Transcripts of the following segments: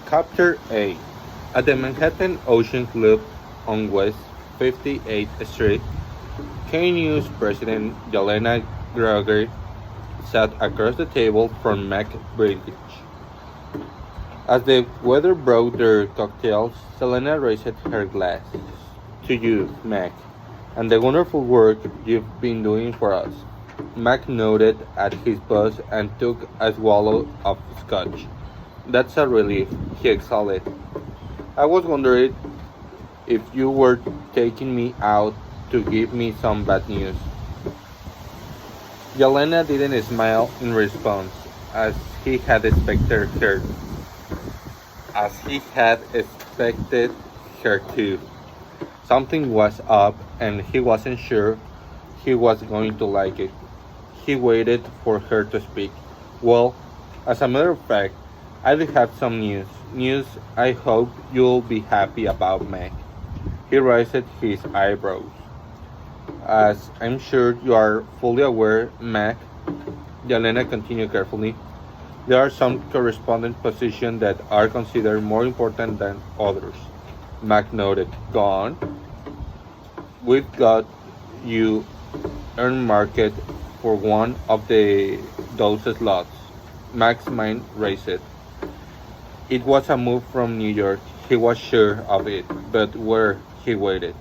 Chapter 8. At the Manhattan Ocean Club on West 58th Street, KNU's president Yelena Gregory sat across the table from Mac Brindage. As the waiter brought their cocktails, Selena raised her glass. To you, Mac, and the wonderful work you've been doing for us. Mac nodded at his boss and took a swallow of scotch. That's a relief, he exhaled. I was wondering if you were taking me out to give me some bad news. Yelena didn't smile in response, as he had expected her, as he had expected her to. Something was up, and he wasn't sure he was going to like it. He waited for her to speak. Well, as a matter of fact, I do have some news. News I hope you'll be happy about, Meg. He raised his eyebrows. As I'm sure you are fully aware, Mac, Yelena continued carefully, there are some correspondent positions that are considered more important than others. Mac nodded. Go on. We've got you earmarked for one of those slots. Mac's mind raced. It was a move from New York. He was sure of it, but where he waited.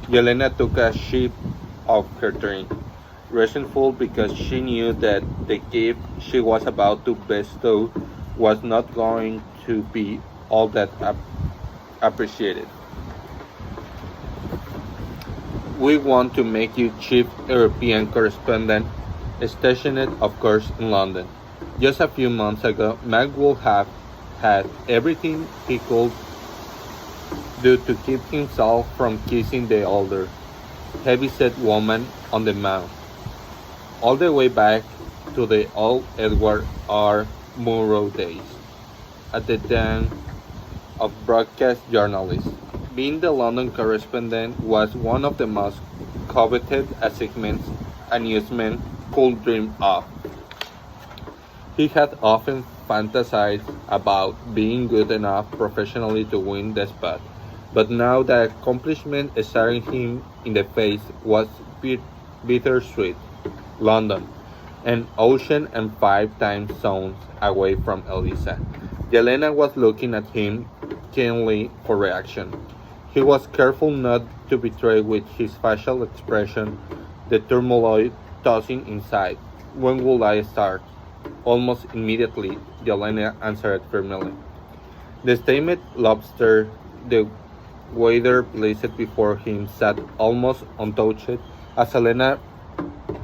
Yelena took a sip of her drink, resentful because she knew that the gift she was about to bestow was not going to be all that appreciated. We want to make you chief European correspondent, stationed, of course, in London. Just a few months ago, Mac would have had everything he could do to keep himself from kissing the older, heavy-set woman on the mouth, all the way back to the old Edward R. Murrow days, at the den of broadcast journalists. Being the London correspondent was one of the most coveted achievements a newsman could dream of. He had often fantasized about being good enough professionally to win the spot, but now the accomplishment staring him in the face was bittersweet. London, an ocean and 5 time zones away from Elisa. Yelena was looking at him keenly for reaction. He was careful not to betray with his facial expression the turmoil tossing inside. When will I start? Almost immediately, Yelena answered firmly. The steamed lobster the waiter placed before him sat almost untouched as Helena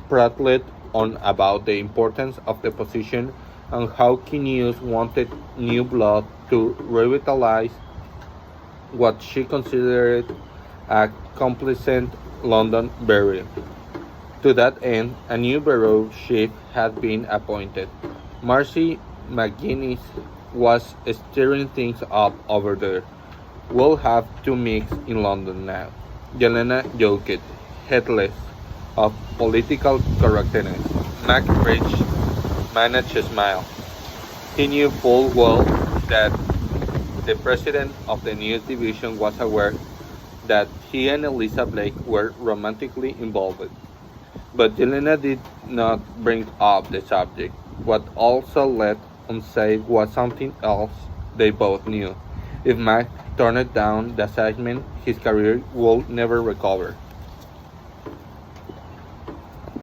prattled on about the importance of the position and how Kineas wanted new blood to revitalize what she considered a complacent London burial. To that end, a new bureau chief had been appointed. Marcy McGuinness was stirring things up over there. We'll have two mix in London now. Yelena joked, heedless of political correctness. Macbridge managed to smile. He knew full well that the president of the news division was aware that he and Eliza Blake were romantically involved. But Yelena did not bring up the subject. What also left unsaid was something else they both knew. If Mac turned down the assignment, his career would never recover.